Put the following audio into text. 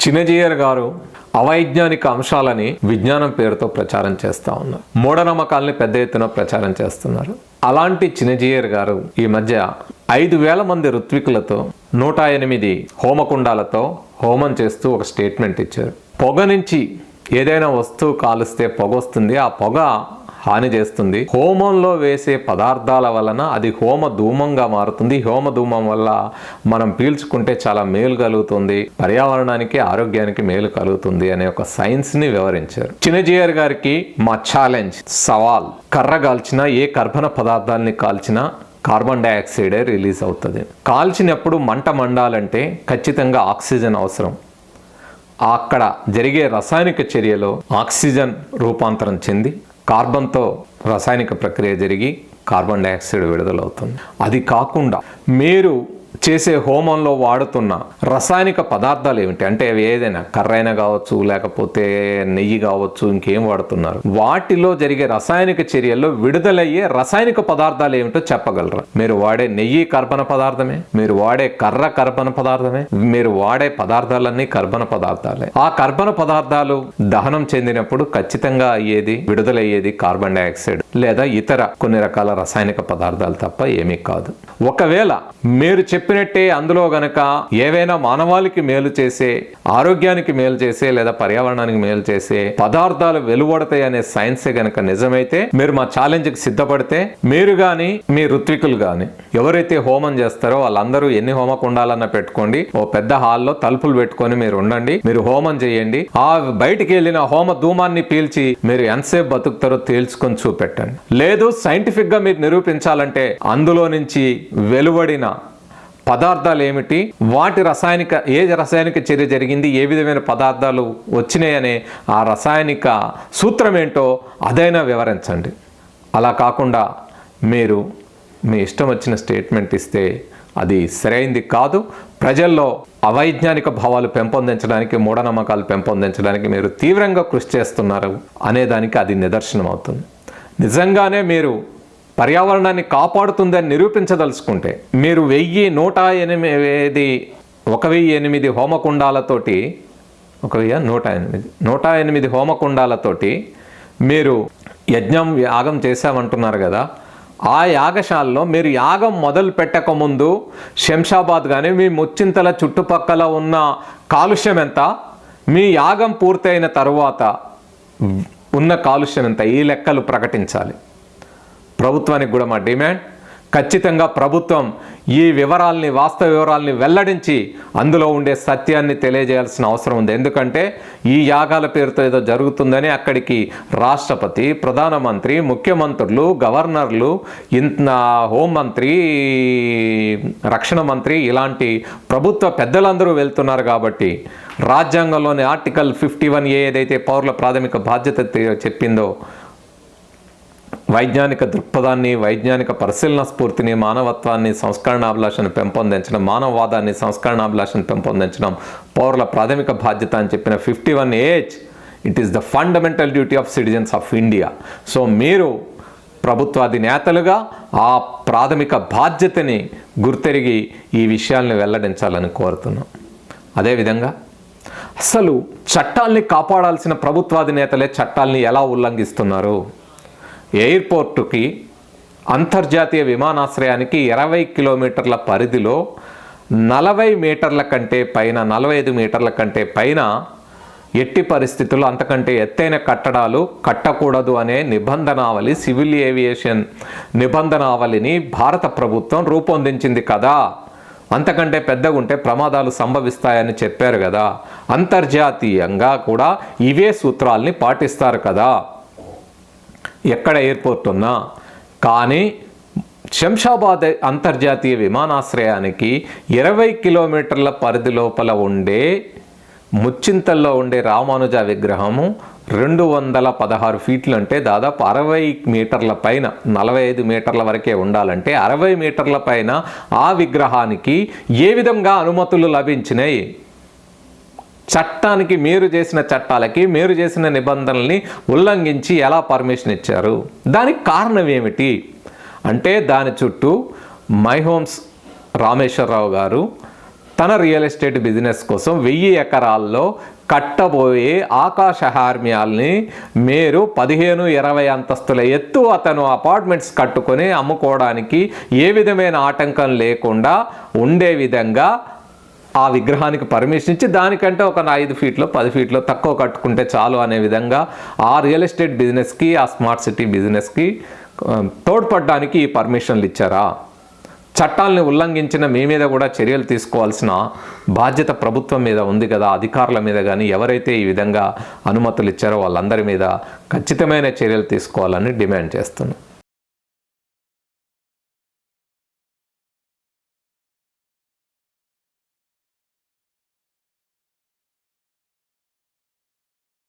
చినజీయర్ గారు అవైజ్ఞానిక అంశాలని విజ్ఞానం పేరుతో ప్రచారం చేస్తూ ఉన్నారు. మూఢనమ్మకాల్ని పెద్ద ఎత్తున ప్రచారం చేస్తున్నారు. అలాంటి చినజీయర్ గారు ఈ మధ్య 5,000 మంది ఋత్వికులతో 108 హోమకుండాలతో హోమం చేస్తూ ఒక స్టేట్మెంట్ ఇచ్చారు. పొగ నుంచి ఏదైనా వస్తువు కాలుస్తే పొగ వస్తుంది, ఆ పొగ హాని చేస్తుంది. హోమంలో వేసే పదార్థాల వలన అది హోమ ధూమంగా మారుతుంది. హోమ ధూమం వల్ల మనం పీల్చుకుంటే చాలా మేలు కలుగుతుంది, పర్యావరణానికి ఆరోగ్యానికి మేలు కలుగుతుంది అనే ఒక సైన్స్ ని వివరించారు. చినజీయర్ గారికి మా ఛాలెంజ్, సవాల్, కర్ర కాల్చినా ఏ కర్బన పదార్థాలని కాల్చినా కార్బన్ డైఆక్సైడే రిలీజ్ అవుతుంది. కాల్చినప్పుడు మంట మండాలంటే ఖచ్చితంగా ఆక్సిజన్ అవసరం. అక్కడ జరిగే రసాయనిక చర్యలో ఆక్సిజన్ రూపాంతరం చెంది కార్బన్తో రసాయనిక ప్రక్రియ జరిగి కార్బన్ డైఆక్సైడ్ విడుదలవుతుంది. అది కాకుండా మీరు చేసే హోమంలో వాడుతున్న రసాయనిక పదార్థాలు ఏమిటి అంటే అవి ఏదైనా కర్ర అయినా కావచ్చు, లేకపోతే నెయ్యి కావచ్చు, ఇంకేం వాడుతున్నారు, వాటిలో జరిగే రసాయనిక చర్యల్లో విడుదలయ్యే రసాయనిక పదార్థాలు ఏమిటో చెప్పగలరా? మీరు వాడే నెయ్యి కర్బన పదార్థమే, మీరు వాడే కర్ర కర్బన పదార్థమే, మీరు వాడే పదార్థాలన్నీ కర్బన పదార్థాలే. ఆ కర్బన పదార్థాలు దహనం చెందినప్పుడు ఖచ్చితంగా అయ్యేది, విడుదలయ్యేది కార్బన్ డైఆక్సైడ్ లేదా ఇతర కొన్ని రకాల రసాయనిక పదార్థాలు తప్ప ఏమీ కాదు. ఒకవేళ మీరు చెప్పినట్టే అందులో గనక ఏవైనా మానవాళికి మేలు చేసే, ఆరోగ్యానికి మేలు చేసే లేదా పర్యావరణానికి మేలు చేసే పదార్థాలు వెలువడతాయి అనే సైన్సే గనక నిజమైతే మీరు మా ఛాలెంజ్కి సిద్ధపడితే మీరు గాని మీ ఋత్వికులు గాని ఎవరైతే హోమం చేస్తారో వాళ్ళందరూ ఎన్ని హోమకుండాలన్నా పెట్టుకోండి, ఓ పెద్ద హాల్లో తలుపులు పెట్టుకొని మీరు ఉండండి, మీరు హోమం చేయండి. ఆ బయటికి వెళ్ళిన హోమ ధూమాన్ని పీల్చి మీరు ఎంతసేపు బతుకుతారో తేల్చుకొని చూపెట్టండి. లేదు సైంటిఫిక్ గా మీరు నిరూపించాలంటే అందులో నుంచి వెలువడిన పదార్థాలు ఏమిటి, వాటి రసాయనిక చర్య జరిగింది, ఏ విధమైన పదార్థాలు వచ్చినాయనే ఆ రసాయనిక సూత్రం ఏంటో అదైనా వివరించండి. అలా కాకుండా మీరు మీ ఇష్టం వచ్చిన స్టేట్మెంట్ ఇస్తే అది సరైంది కాదు. ప్రజల్లో అవైజ్ఞానిక భావాలు పెంపొందించడానికి, మూఢనమ్మకాలు పెంపొందించడానికి మీరు తీవ్రంగా కృషి చేస్తున్నారు అనేదానికి అది నిదర్శనం అవుతుంది. నిజంగానే మీరు పర్యావరణాన్ని కాపాడుతుందని నిరూపించదలుచుకుంటే మీరు 1,008 హోమకుండాలతోటి 108 హోమకుండాలతోటి మీరు యాగం చేశామంటున్నారు కదా, ఆ యాగశాలలో మీరు యాగం మొదలు పెట్టకముందు శంషాబాద్ కానీ మీ ముచ్చింతల చుట్టుపక్కల ఉన్న కాలుష్యం ఎంత, మీ యాగం పూర్తయిన తరువాత ఉన్న కాలుష్యం ఎంత, ఈ లెక్కలు ప్రకటించాలి. ప్రభుత్వానికి కూడా మా డిమాండ్, ఖచ్చితంగా ప్రభుత్వం ఈ వాస్తవ వివరాల్ని వెల్లడించి అందులో ఉండే సత్యాన్ని తెలియజేయాల్సిన అవసరం ఉంది. ఎందుకంటే ఈ యాగాల పేరుతో ఏదో జరుగుతుందని అక్కడికి రాష్ట్రపతి, ప్రధానమంత్రి, ముఖ్యమంత్రులు, గవర్నర్లు, హోంమంత్రి, రక్షణ మంత్రి ఇలాంటి ప్రభుత్వ పెద్దలందరూ వెళ్తున్నారు. కాబట్టి రాజ్యాంగంలోని ఆర్టికల్ 51A ఏదైతే పౌరుల ప్రాథమిక బాధ్యత చెప్పిందో, వైజ్ఞానిక దృక్పథాన్ని, వైజ్ఞానిక పరిశీలన స్ఫూర్తిని, మానవత్వాన్ని, సంస్కరణాభిలాషను పెంపొందించడం, మానవవాదాన్ని, సంస్కరణాభిలాషను పెంపొందించడం పౌరుల ప్రాథమిక బాధ్యత అని చెప్పిన 51A it is the fundamental duty of citizens of India. So మీరు ప్రభుత్వాధినేతలుగా ఆ ప్రాథమిక బాధ్యతని గుర్తెరిగి ఈ విషయాల్ని వెల్లడించాలని కోరుతున్నాం. అదేవిధంగా అసలు చట్టాల్ని కాపాడాల్సిన ప్రభుత్వాధినేతలే చట్టాల్ని ఎలా ఉల్లంఘిస్తున్నారు? ఎయిర్పోర్టుకి, అంతర్జాతీయ విమానాశ్రయానికి 20 కిలోమీటర్ల పరిధిలో 40 మీటర్ల కంటే పైన, 45 మీటర్ల కంటే పైన ఎట్టి పరిస్థితుల్లో అంతకంటే ఎత్తైన కట్టడాలు కట్టకూడదు అనే నిబంధనావళి, సివిల్ ఏవియేషన్ నిబంధనావళిని భారత ప్రభుత్వం రూపొందించింది కదా. అంతకంటే పెద్దగా ఉంటే ప్రమాదాలు సంభవిస్తాయని చెప్పారు కదా. అంతర్జాతీయంగా కూడా ఇవే సూత్రాల్ని పాటిస్తారు కదా ఎక్కడ ఎయిర్పోర్ట్ ఉన్నా. కానీ శంషాబాద్ అంతర్జాతీయ విమానాశ్రయానికి 20 కిలోమీటర్ల పరిధి లోపల ఉండే ముచ్చింతల్లో ఉండే రామానుజ విగ్రహము 216 ఫీట్లు అంటే దాదాపు 60 మీటర్ల పైన, 45 మీటర్ల వరకే ఉండాలంటే 60 మీటర్ల పైన ఆ విగ్రహానికి ఏ విధంగా అనుమతులు లభించినాయి? చట్టానికి, మీరు చేసిన చట్టాలకి, మీరు చేసిన నిబంధనల్ని ఉల్లంఘించి ఎలా పర్మిషన్ ఇచ్చారు? దానికి కారణం ఏమిటి అంటే దాని చుట్టూ మై హోమ్స్ రామేశ్వరరావు గారు తన రియల్ ఎస్టేట్ బిజినెస్ కోసం 1000 ఎకరాల్లో కట్టబోయే ఆకాశహార్మ్యాల్ని మీరు 15-20 అంతస్తుల ఎత్తు అతను అపార్ట్మెంట్స్ కట్టుకొని అమ్ముకోవడానికి ఏ విధమైన ఆటంకం లేకుండా ఉండే విధంగా ఆ విగ్రహానికి పర్మిషన్ ఇచ్చి దానికంటే ఒక 5 ఫీట్లో 10 ఫీట్లో తక్కువ కట్టుకుంటే చాలు అనే విధంగా ఆ రియల్ ఎస్టేట్ బిజినెస్కి ఆ స్మార్ట్ సిటీ బిజినెస్కి తోడ్పడడానికి ఈ పర్మిషన్లు ఇచ్చారా? చట్టాలను ఉల్లంఘించిన మీ మీద కూడా చర్యలు తీసుకోవాల్సిన బాధ్యత ప్రభుత్వం మీద ఉంది కదా, అధికారుల మీద కానీ ఎవరైతే ఈ విధంగా అనుమతులు ఇచ్చారో వాళ్ళందరి మీద ఖచ్చితమైన చర్యలు తీసుకోవాలని డిమాండ్ చేస్తున్నాం.